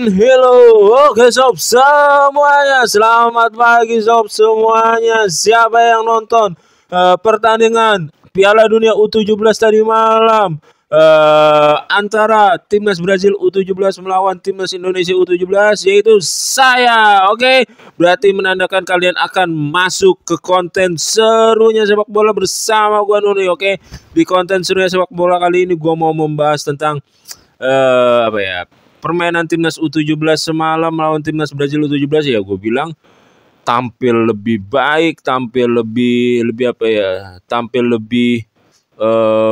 Hello, oke sob semuanya, selamat pagi sob semuanya. Siapa yang nonton pertandingan Piala Dunia U17 tadi malam antara timnas Brazil U17 melawan timnas Indonesia U17, yaitu saya. Oke, berarti menandakan kalian akan masuk ke konten serunya sepak bola bersama gua Nuni. Oke, di konten serunya sepak bola kali ini gua mau membahas tentang permainan timnas U17 semalam melawan timnas Brazil U17. Ya gue bilang tampil lebih baik, tampil lebih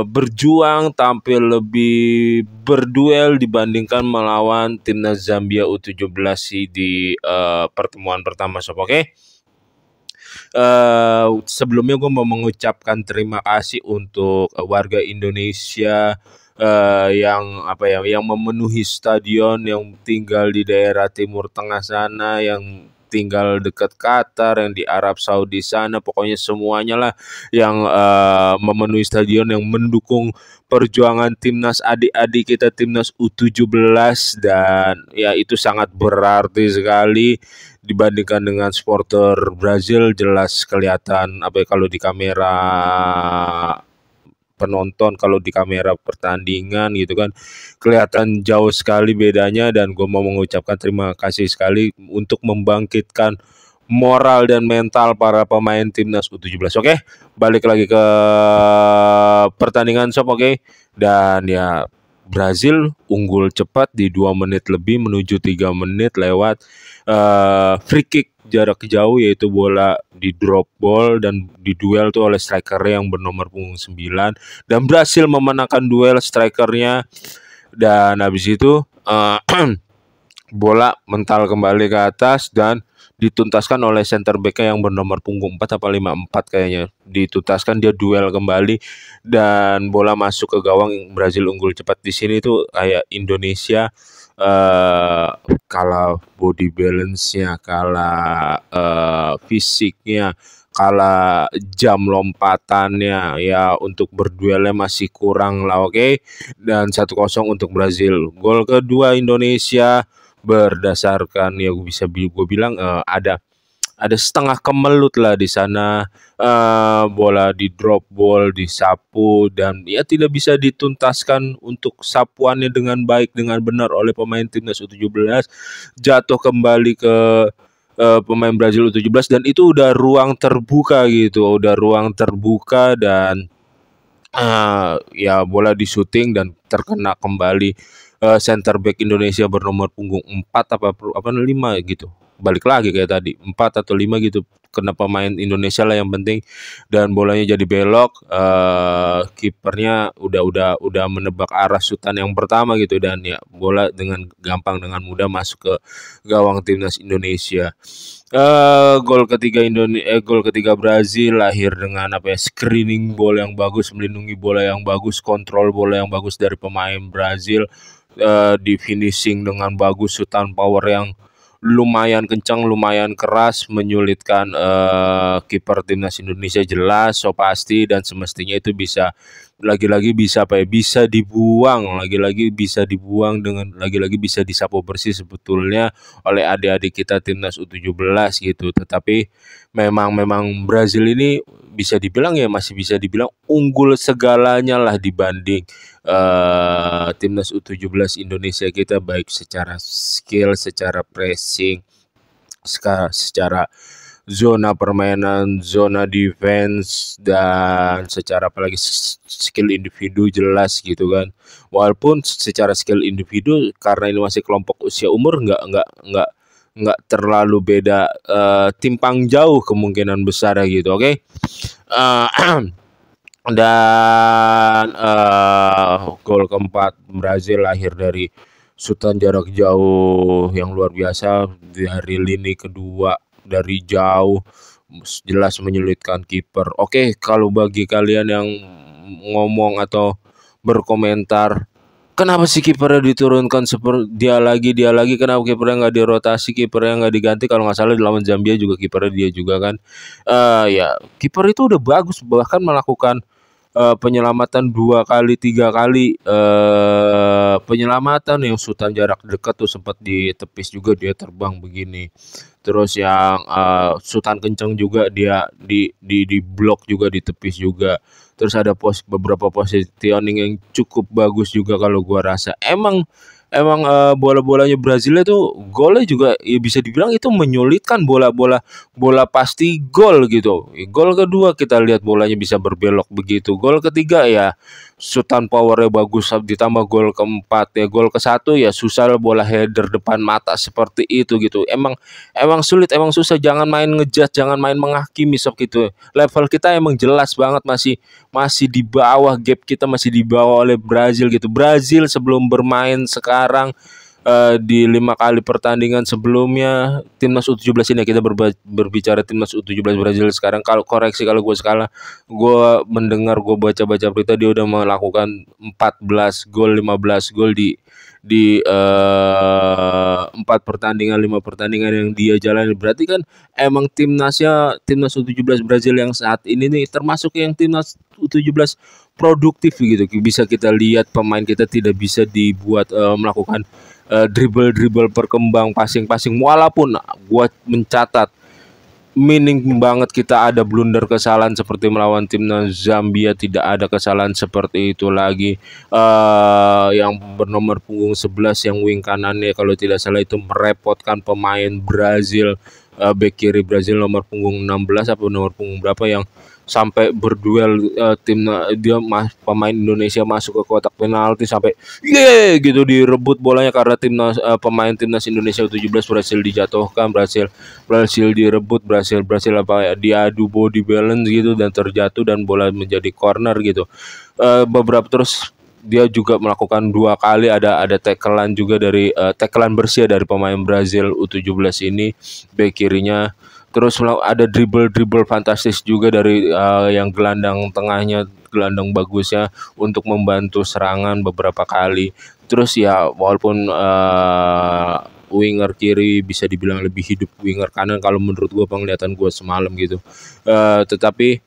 berjuang, tampil lebih berduel dibandingkan melawan timnas Zambia U17 di pertemuan pertama sob. Oke. Sebelumnya gue mau mengucapkan terima kasih untuk warga Indonesia yang memenuhi stadion, yang tinggal di daerah Timur Tengah sana, yang tinggal dekat Qatar, yang di Arab Saudi sana, pokoknya semuanya lah yang memenuhi stadion, yang mendukung perjuangan timnas adik-adik kita, timnas U17. Dan ya itu sangat berarti sekali dibandingkan dengan supporter Brazil. Jelas kelihatan kalau di kamera penonton, kalau di kamera pertandingan gitu kan, kelihatan jauh sekali bedanya. Dan gue mau mengucapkan terima kasih sekali untuk membangkitkan moral dan mental para pemain timnas U17. Oke, balik lagi ke pertandingan sob. Oke, dan ya Brazil unggul cepat di 2 menit lebih menuju 3 menit lewat free kick jarak jauh, yaitu bola di drop ball dan diduel tuh oleh striker yang bernomor punggung 9 dan berhasil memenangkan duel strikernya. Dan habis itu bola mental kembali ke atas dan dituntaskan oleh center back-nya yang bernomor punggung 4 apa 54 kayaknya. Dituntaskan, dia duel kembali dan bola masuk ke gawang. Brazil unggul cepat. Di sini tuh kayak Indonesia kalah body balance-nya, kalah fisiknya, kalah jam lompatannya, ya untuk berduelnya masih kurang lah. Oke. Dan 1-0 untuk Brazil. Gol kedua Indonesia berdasarkan ya gue bilang ada setengah kemelut lah di sana. Bola di drop ball, disapu, dan ya tidak bisa dituntaskan untuk sapuannya dengan baik, dengan benar oleh pemain timnas U17. Jatuh kembali ke pemain Brazil U17 dan itu udah ruang terbuka gitu, dan ya bola di shooting dan terkena kembali center back Indonesia bernomor punggung 4 apa 5 gitu. Balik lagi kayak tadi, 4 atau 5 gitu, kena pemain Indonesia lah yang penting. Dan bolanya jadi belok, kipernya udah menebak arah shootan yang pertama gitu, dan ya bola dengan gampang, dengan mudah masuk ke gawang timnas Indonesia. Gol ketiga Brazil lahir dengan screening ball yang bagus, melindungi bola yang bagus, kontrol bola yang bagus dari pemain Brazil, di finishing dengan bagus, shootan power yang lumayan kencang, lumayan keras, menyulitkan kiper timnas Indonesia jelas, so pasti. Dan semestinya itu bisa dibuang, bisa disapu bersih sebetulnya oleh adik-adik kita timnas U17 gitu. Tetapi memang Brazil ini bisa dibilang masih bisa dibilang unggul segalanya lah dibanding timnas U17 Indonesia kita, baik secara skill, secara pressing, secara zona permainan, zona defense, dan secara apalagi skill individu jelas gitu kan. Walaupun secara skill individu, karena ini masih kelompok usia umur, nggak terlalu beda, timpang jauh kemungkinan besar gitu. Oke. Dan gol keempat Brazil lahir dari shootan jarak jauh yang luar biasa dari lini kedua, dari jauh, jelas menyulitkan kiper. Oke, kalau bagi kalian yang ngomong atau berkomentar, kenapa sih kipernya diturunkan seperti dia lagi, kenapa kipernya nggak dirotasi, kipernya nggak diganti? Kalau nggak salah di lawan Zambia juga kipernya dia juga kan. Ya kiper itu udah bagus, bahkan melakukan penyelamatan 2 kali 3 kali penyelamatan, yang sutan jarak dekat tuh sempat ditepis juga dia terbang begini. Terus yang sutan kenceng juga dia di blok juga, ditepis juga. Terus ada beberapa positioning yang cukup bagus juga kalau gua rasa. Emang bola-bolanya Brazil itu golnya juga ya bisa dibilang itu menyulitkan, bola pasti gol gitu. Gol kedua kita lihat bolanya bisa berbelok begitu. Gol ketiga ya shootan powernya bagus, ditambah gol keempat ya, gol ke satu ya susah, bola header depan mata seperti itu gitu. Emang sulit, emang susah. Jangan main ngejudge, jangan main menghakimi sok gitu. Level kita emang jelas banget masih di bawah, gap kita masih di bawah oleh Brazil gitu. Brazil sebelum bermain sekarang di 5 kali pertandingan sebelumnya timnas U17 ini, kita berbicara timnas U17 Brazil sekarang, kalau koreksi kalau gue mendengar, gue baca-baca berita, dia udah melakukan 14 gol 15 gol di 5 pertandingan yang dia jalani. Berarti kan emang timnas U17 Brazil yang saat ini nih termasuk yang timnas U17 produktif gitu. Bisa kita lihat pemain kita tidak bisa dibuat melakukan dribble berkembang, passing, walaupun gua mencatat minim banget kita ada blunder, kesalahan seperti melawan timnas Zambia, tidak ada kesalahan seperti itu lagi. Yang bernomor punggung 11 yang wing kanannya kalau tidak salah itu merepotkan pemain Brazil, bek kiri Brazil nomor punggung 16 apa nomor punggung berapa yang sampai berduel pemain Indonesia masuk ke kotak penalti sampai gitu direbut bolanya karena pemain timnas Indonesia U17 berhasil dijatuhkan, berhasil direbut, berhasil apa ya, diadu body balance gitu dan terjatuh dan bola menjadi corner gitu. Beberapa terus dia juga melakukan 2 kali ada tacklean juga dari tacklean bersih dari pemain Brazil U17 ini, bek kirinya. Terus ada dribble fantastis juga dari yang gelandang tengahnya, gelandang bagusnya untuk membantu serangan beberapa kali. Terus ya walaupun winger kiri bisa dibilang lebih hidup winger kanan kalau menurut gue, penglihatan gue semalam gitu. Tetapi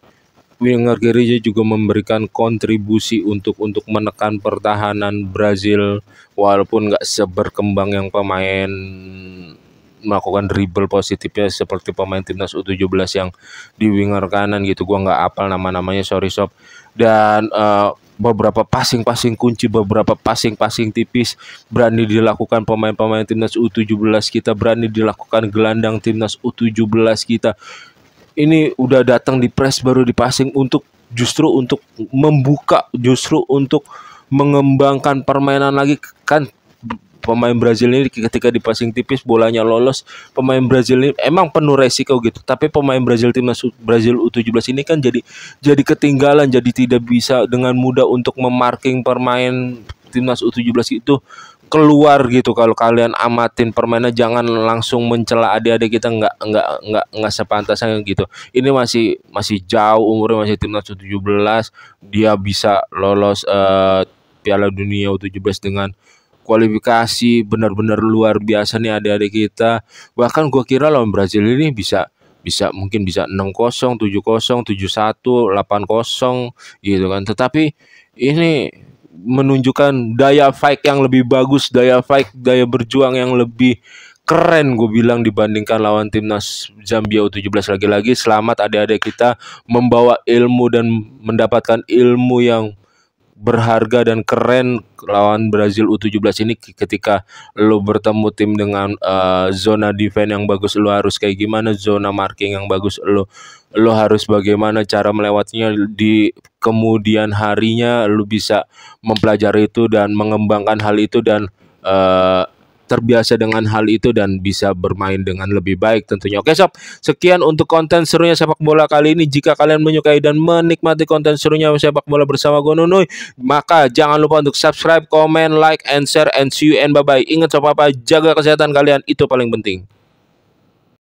winger kirinya juga memberikan kontribusi untuk menekan pertahanan Brazil, walaupun nggak seberkembang yang pemain melakukan dribble positifnya seperti pemain timnas U17 yang di winger kanan gitu. Gua nggak hafal nama-namanya, sorry sob. Dan beberapa passing kunci, beberapa passing tipis berani dilakukan pemain timnas U17 kita, berani dilakukan gelandang timnas U17 kita. Ini udah datang di press baru di passing justru untuk membuka, justru untuk mengembangkan permainan lagi kan. Pemain Brazil ini ketika di passing tipis bolanya lolos, pemain Brazil ini emang penuh resiko gitu. Tapi pemain timnas Brazil U17 ini kan jadi ketinggalan, jadi tidak bisa dengan mudah untuk memarking permain timnas U17 itu keluar gitu. Kalau kalian amatin permainan, jangan langsung mencela adik-adik kita, nggak sepantasnya gitu. Ini masih jauh umurnya, masih timnas U17, dia bisa lolos Piala Dunia U17 dengan kualifikasi benar-benar luar biasa nih adik-adik kita. Bahkan gua kira lawan Brazil ini mungkin bisa 6-0, 7-0, 7-1, 8-0 gitu kan. Tetapi ini menunjukkan daya fight yang lebih bagus, daya berjuang yang lebih keren gue bilang dibandingkan lawan timnas Zambia U17. Lagi-lagi selamat adik-adik kita membawa ilmu dan mendapatkan ilmu yang berharga dan keren lawan Brazil U17 ini. Ketika lo bertemu tim dengan zona defense yang bagus, lo harus kayak gimana, zona marking yang bagus, lo harus bagaimana cara melewatinya. Di kemudian harinya lo bisa mempelajari itu dan mengembangkan hal itu dan terbiasa dengan hal itu dan bisa bermain dengan lebih baik tentunya. Oke sob, sekian untuk konten serunya sepak bola kali ini. Jika kalian menyukai dan menikmati konten serunya sepak bola bersama gue Nunuy, maka jangan lupa untuk subscribe, comment, like, and share, and see you and bye-bye. Ingat sob, apa, jaga kesehatan kalian, itu paling penting.